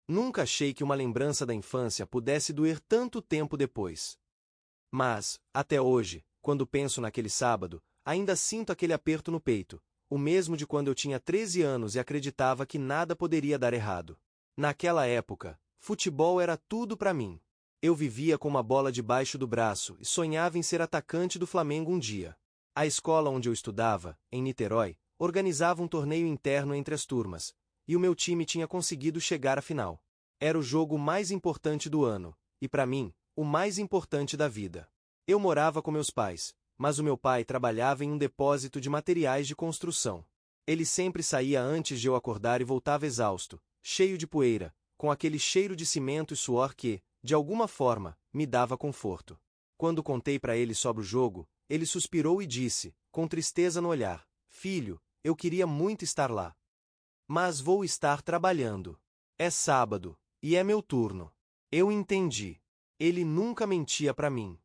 Nunca achei que uma lembrança da infância pudesse doer tanto tempo depois. Mas, até hoje, quando penso naquele sábado, ainda sinto aquele aperto no peito, o mesmo de quando eu tinha 13 anos e acreditava que nada poderia dar errado. Naquela época, futebol era tudo para mim. Eu vivia com uma bola debaixo do braço e sonhava em ser atacante do Flamengo um dia. A escola onde eu estudava, em Niterói, organizava um torneio interno entre as turmas, e o meu time tinha conseguido chegar à final. Era o jogo mais importante do ano, e para mim, o mais importante da vida. Eu morava com meus pais, mas o meu pai trabalhava em um depósito de materiais de construção. Ele sempre saía antes de eu acordar e voltava exausto, cheio de poeira, com aquele cheiro de cimento e suor que, de alguma forma, me dava conforto. Quando contei para ele sobre o jogo, ele suspirou e disse, com tristeza no olhar: "Filho, eu queria muito estar lá. Mas vou estar trabalhando. É sábado, e é meu turno." Eu entendi. Ele nunca mentia para mim.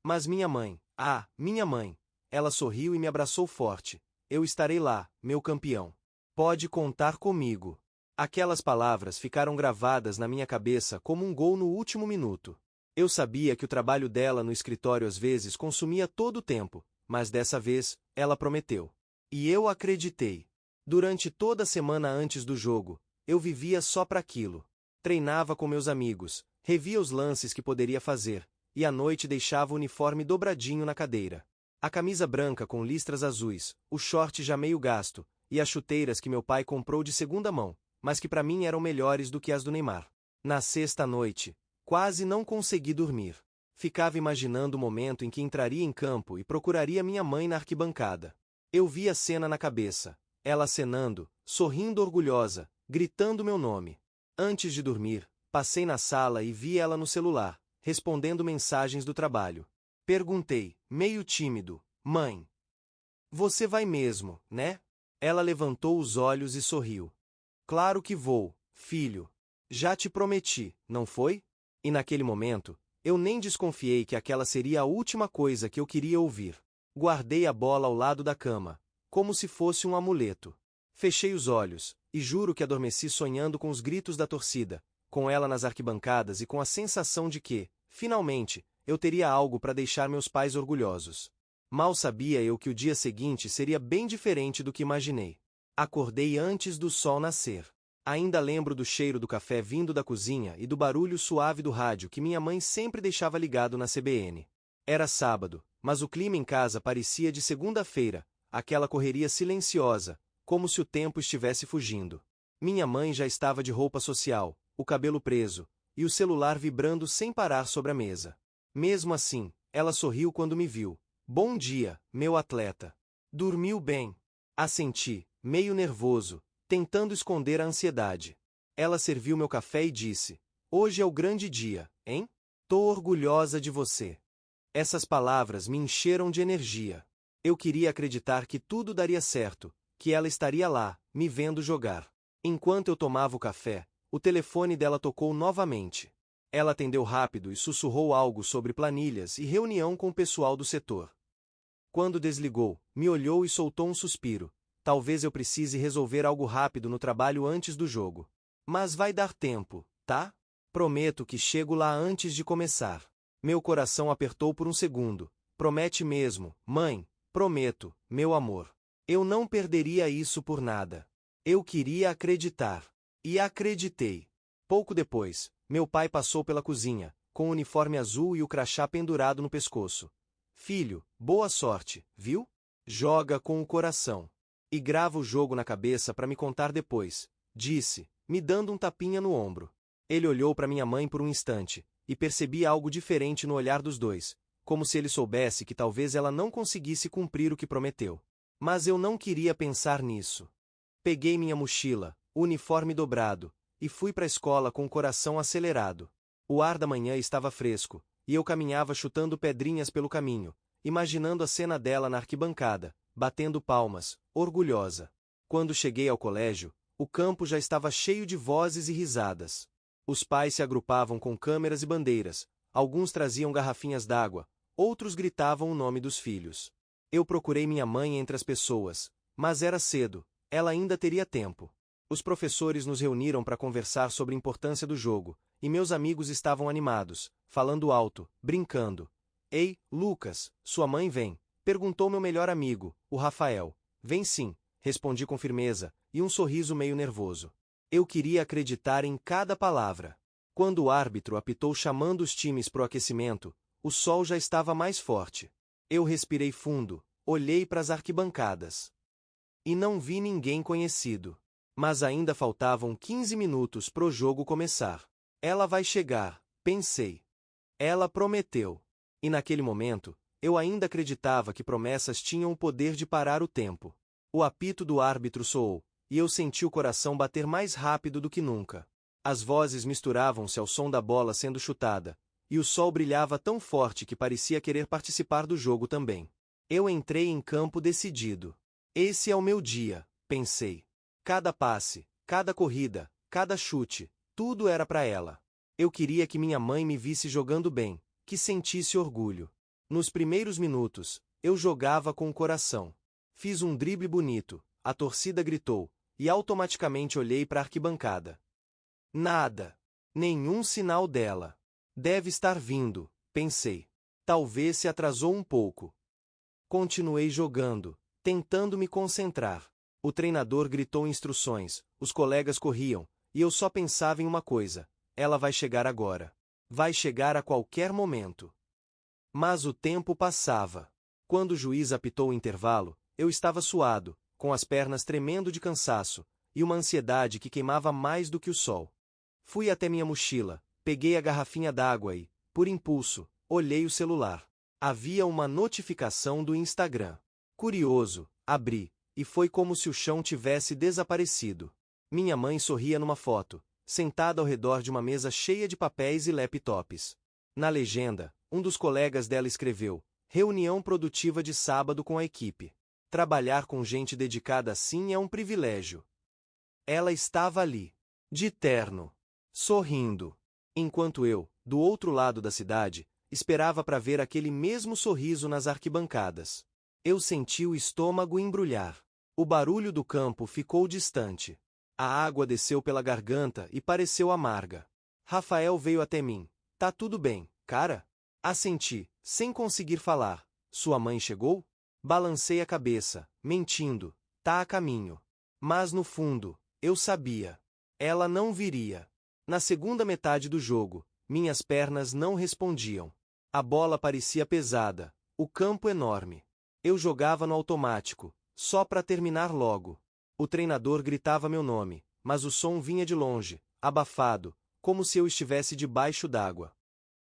Mas minha mãe, ela sorriu e me abraçou forte. "Eu estarei lá, meu campeão. Pode contar comigo." Aquelas palavras ficaram gravadas na minha cabeça como um gol no último minuto. Eu sabia que o trabalho dela no escritório às vezes consumia todo o tempo, mas dessa vez, ela prometeu. E eu acreditei. Durante toda a semana antes do jogo, eu vivia só para aquilo. Treinava com meus amigos, revia os lances que poderia fazer, e à noite deixava o uniforme dobradinho na cadeira. A camisa branca com listras azuis, o short já meio gasto, e as chuteiras que meu pai comprou de segunda mão, mas que para mim eram melhores do que as do Neymar. Na sexta noite, quase não consegui dormir. Ficava imaginando o momento em que entraria em campo e procuraria minha mãe na arquibancada. Eu via a cena na cabeça, ela acenando, sorrindo orgulhosa, gritando meu nome. Antes de dormir, passei na sala e vi ela no celular, respondendo mensagens do trabalho. Perguntei, meio tímido: "Mãe, você vai mesmo, né?" Ela levantou os olhos e sorriu. "Claro que vou, filho. Já te prometi, não foi?" E naquele momento, eu nem desconfiei que aquela seria a última coisa que eu queria ouvir. Guardei a bola ao lado da cama, como se fosse um amuleto. Fechei os olhos, e juro que adormeci sonhando com os gritos da torcida, com ela nas arquibancadas e com a sensação de que, finalmente, eu teria algo para deixar meus pais orgulhosos. Mal sabia eu que o dia seguinte seria bem diferente do que imaginei. Acordei antes do sol nascer. Ainda lembro do cheiro do café vindo da cozinha e do barulho suave do rádio que minha mãe sempre deixava ligado na CBN. Era sábado, mas o clima em casa parecia de segunda-feira, aquela correria silenciosa, como se o tempo estivesse fugindo. Minha mãe já estava de roupa social, o cabelo preso, e o celular vibrando sem parar sobre a mesa. Mesmo assim, ela sorriu quando me viu. "Bom dia, meu atleta." "Dormiu bem?" Assenti, meio nervoso, tentando esconder a ansiedade. Ela serviu meu café e disse: "Hoje é o grande dia, hein? Tô orgulhosa de você." Essas palavras me encheram de energia. Eu queria acreditar que tudo daria certo, que ela estaria lá, me vendo jogar. Enquanto eu tomava o café, o telefone dela tocou novamente. Ela atendeu rápido e sussurrou algo sobre planilhas e reunião com o pessoal do setor. Quando desligou, me olhou e soltou um suspiro. "Talvez eu precise resolver algo rápido no trabalho antes do jogo. Mas vai dar tempo, tá? Prometo que chego lá antes de começar." Meu coração apertou por um segundo. "Promete mesmo, mãe?" "Prometo, meu amor." Eu não perderia isso por nada. Eu queria acreditar. E acreditei. Pouco depois, meu pai passou pela cozinha, com o uniforme azul e o crachá pendurado no pescoço. "Filho, boa sorte, viu? Joga com o coração. E grava o jogo na cabeça para me contar depois", disse, me dando um tapinha no ombro. Ele olhou para minha mãe por um instante, e percebi algo diferente no olhar dos dois, como se ele soubesse que talvez ela não conseguisse cumprir o que prometeu. Mas eu não queria pensar nisso. Peguei minha mochila, o uniforme dobrado, e fui para a escola com o coração acelerado. O ar da manhã estava fresco, e eu caminhava chutando pedrinhas pelo caminho, imaginando a cena dela na arquibancada, batendo palmas, orgulhosa. Quando cheguei ao colégio, o campo já estava cheio de vozes e risadas. Os pais se agrupavam com câmeras e bandeiras, alguns traziam garrafinhas d'água, outros gritavam o nome dos filhos. Eu procurei minha mãe entre as pessoas, mas era cedo, ela ainda teria tempo. Os professores nos reuniram para conversar sobre a importância do jogo, e meus amigos estavam animados, falando alto, brincando. Ei, Lucas, sua mãe vem? Perguntou meu melhor amigo, o Rafael. Vem sim, respondi com firmeza, e um sorriso meio nervoso. Eu queria acreditar em cada palavra. Quando o árbitro apitou chamando os times pro aquecimento, o sol já estava mais forte. Eu respirei fundo, olhei para as arquibancadas. E não vi ninguém conhecido. Mas ainda faltavam 15 minutos pro jogo começar. Ela vai chegar, pensei. Ela prometeu. E naquele momento, eu ainda acreditava que promessas tinham o poder de parar o tempo. O apito do árbitro soou, e eu senti o coração bater mais rápido do que nunca. As vozes misturavam-se ao som da bola sendo chutada, e o sol brilhava tão forte que parecia querer participar do jogo também. Eu entrei em campo decidido. Esse é o meu dia, pensei. Cada passe, cada corrida, cada chute, tudo era para ela. Eu queria que minha mãe me visse jogando bem, que sentisse orgulho. Nos primeiros minutos, eu jogava com o coração. Fiz um drible bonito, a torcida gritou, e automaticamente olhei para a arquibancada. Nada. Nenhum sinal dela. Deve estar vindo, pensei. Talvez se atrasou um pouco. Continuei jogando, tentando me concentrar. O treinador gritou instruções, os colegas corriam, e eu só pensava em uma coisa: ela vai chegar agora. Vai chegar a qualquer momento. Mas o tempo passava. Quando o juiz apitou o intervalo, eu estava suado, com as pernas tremendo de cansaço, e uma ansiedade que queimava mais do que o sol. Fui até minha mochila, peguei a garrafinha d'água e, por impulso, olhei o celular. Havia uma notificação do Instagram. Curioso, abri, e foi como se o chão tivesse desaparecido. Minha mãe sorria numa foto, sentada ao redor de uma mesa cheia de papéis e laptops. Na legenda, um dos colegas dela escreveu: reunião produtiva de sábado com a equipe. Trabalhar com gente dedicada assim é um privilégio. Ela estava ali, de terno, sorrindo, enquanto eu, do outro lado da cidade, esperava para ver aquele mesmo sorriso nas arquibancadas. Eu senti o estômago embrulhar. O barulho do campo ficou distante. A água desceu pela garganta e pareceu amarga. Rafael veio até mim. Tá tudo bem, cara? Assenti, sem conseguir falar. Sua mãe chegou? Balancei a cabeça, mentindo. Tá a caminho. Mas no fundo, eu sabia. Ela não viria. Na segunda metade do jogo, minhas pernas não respondiam. A bola parecia pesada, o campo enorme. Eu jogava no automático, só para terminar logo. O treinador gritava meu nome, mas o som vinha de longe, abafado, como se eu estivesse debaixo d'água.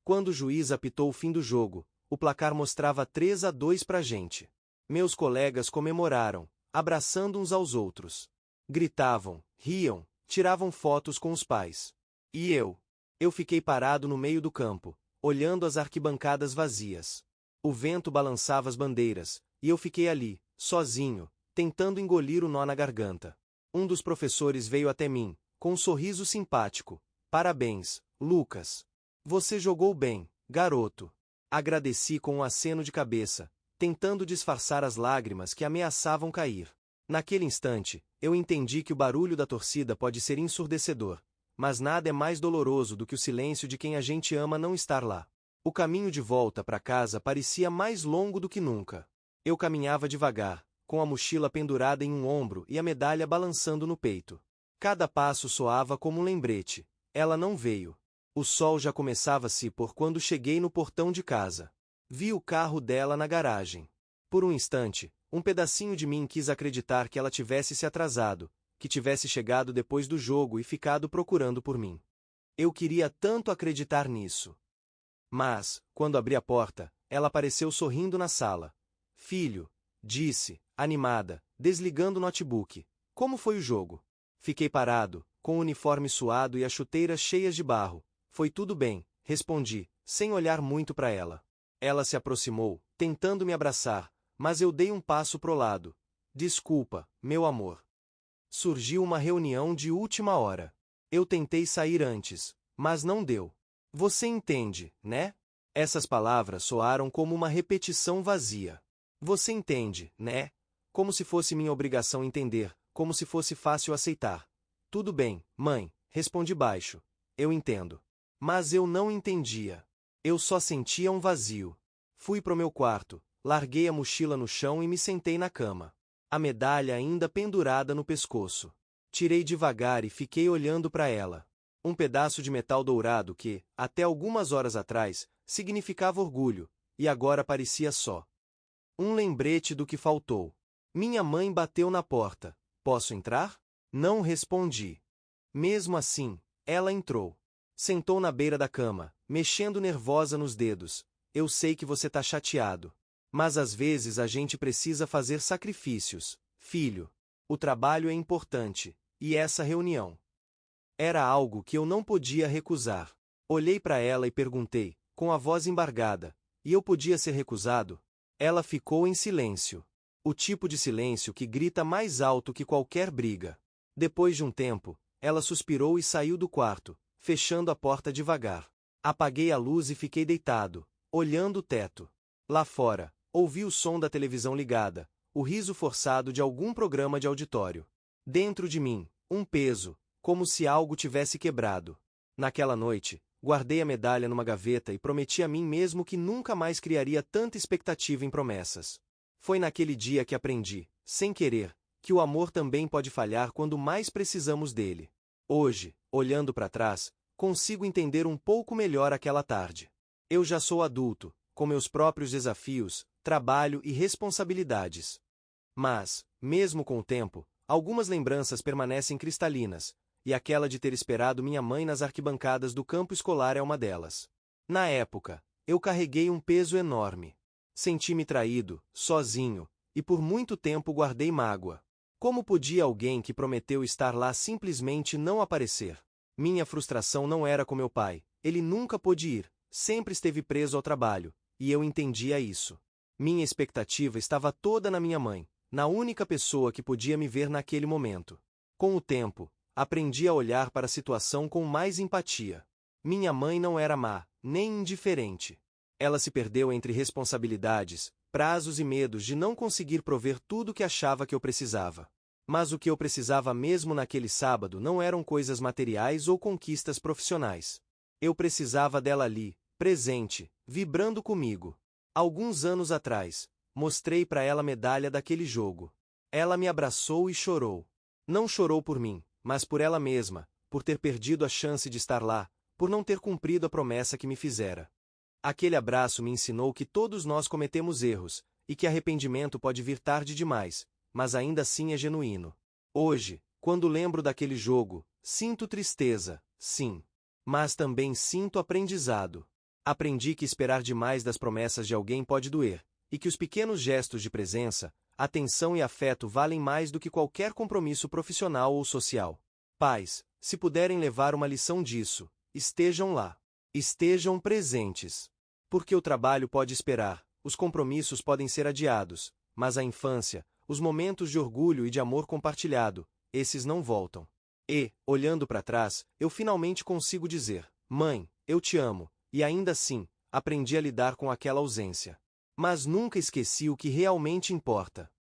Quando o juiz apitou o fim do jogo, o placar mostrava 3-2 pra gente. Meus colegas comemoraram, abraçando uns aos outros. Gritavam, riam, tiravam fotos com os pais. E eu? Eu fiquei parado no meio do campo, olhando as arquibancadas vazias. O vento balançava as bandeiras, e eu fiquei ali, sozinho, tentando engolir o nó na garganta. Um dos professores veio até mim, com um sorriso simpático. Parabéns, Lucas. Você jogou bem, garoto. Agradeci com um aceno de cabeça, tentando disfarçar as lágrimas que ameaçavam cair. Naquele instante, eu entendi que o barulho da torcida pode ser ensurdecedor, mas nada é mais doloroso do que o silêncio de quem a gente ama não estar lá. O caminho de volta para casa parecia mais longo do que nunca. Eu caminhava devagar, com a mochila pendurada em um ombro e a medalha balançando no peito. Cada passo soava como um lembrete. Ela não veio. O sol já começava a se pôr quando cheguei no portão de casa. Vi o carro dela na garagem. Por um instante, um pedacinho de mim quis acreditar que ela tivesse se atrasado, que tivesse chegado depois do jogo e ficado procurando por mim. Eu queria tanto acreditar nisso. Mas, quando abri a porta, ela apareceu sorrindo na sala. Filho, disse, animada, desligando o notebook. Como foi o jogo? Fiquei parado, com o uniforme suado e as chuteiras cheias de barro. Foi tudo bem, respondi, sem olhar muito para ela. Ela se aproximou, tentando me abraçar, mas eu dei um passo pro lado. Desculpa, meu amor. Surgiu uma reunião de última hora. Eu tentei sair antes, mas não deu. Você entende, né? Essas palavras soaram como uma repetição vazia. Você entende, né? Como se fosse minha obrigação entender, como se fosse fácil aceitar. Tudo bem, mãe, respondi baixo. Eu entendo. Mas eu não entendia. Eu só sentia um vazio. Fui pro meu quarto, larguei a mochila no chão e me sentei na cama. A medalha ainda pendurada no pescoço. Tirei devagar e fiquei olhando para ela. Um pedaço de metal dourado que, até algumas horas atrás, significava orgulho, e agora parecia só um lembrete do que faltou. Minha mãe bateu na porta. Posso entrar? Não respondi. Mesmo assim, ela entrou. Sentou na beira da cama, mexendo nervosa nos dedos. Eu sei que você tá chateado. Mas às vezes a gente precisa fazer sacrifícios, filho. O trabalho é importante, e essa reunião era algo que eu não podia recusar. Olhei para ela e perguntei, com a voz embargada, e eu podia ser recusado? Ela ficou em silêncio. O tipo de silêncio que grita mais alto que qualquer briga. Depois de um tempo, ela suspirou e saiu do quarto, fechando a porta devagar. Apaguei a luz e fiquei deitado, olhando o teto. Lá fora, ouvi o som da televisão ligada, o riso forçado de algum programa de auditório. Dentro de mim, um peso, como se algo tivesse quebrado. Naquela noite, guardei a medalha numa gaveta e prometi a mim mesmo que nunca mais criaria tanta expectativa em promessas. Foi naquele dia que aprendi, sem querer, que o amor também pode falhar quando mais precisamos dele. Hoje, olhando para trás, consigo entender um pouco melhor aquela tarde. Eu já sou adulto, com meus próprios desafios, trabalho e responsabilidades. Mas, mesmo com o tempo, algumas lembranças permanecem cristalinas, e aquela de ter esperado minha mãe nas arquibancadas do campo escolar é uma delas. Na época, eu carreguei um peso enorme. Senti-me traído, sozinho, e por muito tempo guardei mágoa. Como podia alguém que prometeu estar lá simplesmente não aparecer? Minha frustração não era com meu pai, ele nunca pôde ir, sempre esteve preso ao trabalho, e eu entendia isso. Minha expectativa estava toda na minha mãe, na única pessoa que podia me ver naquele momento. Com o tempo, aprendi a olhar para a situação com mais empatia. Minha mãe não era má, nem indiferente. Ela se perdeu entre responsabilidades, prazos e medos de não conseguir prover tudo o que achava que eu precisava. Mas o que eu precisava mesmo naquele sábado não eram coisas materiais ou conquistas profissionais. Eu precisava dela ali, presente, vibrando comigo. Alguns anos atrás, mostrei para ela a medalha daquele jogo. Ela me abraçou e chorou. Não chorou por mim, mas por ela mesma, por ter perdido a chance de estar lá, por não ter cumprido a promessa que me fizera. Aquele abraço me ensinou que todos nós cometemos erros, e que arrependimento pode vir tarde demais, mas ainda assim é genuíno. Hoje, quando lembro daquele jogo, sinto tristeza, sim. Mas também sinto aprendizado. Aprendi que esperar demais das promessas de alguém pode doer, e que os pequenos gestos de presença, atenção e afeto valem mais do que qualquer compromisso profissional ou social. Pais, se puderem levar uma lição disso, estejam lá. Estejam presentes. Porque o trabalho pode esperar, os compromissos podem ser adiados, mas a infância, os momentos de orgulho e de amor compartilhado, esses não voltam. E, olhando para trás, eu finalmente consigo dizer: mãe, eu te amo, e ainda assim, aprendi a lidar com aquela ausência. Mas nunca esqueci o que realmente importa.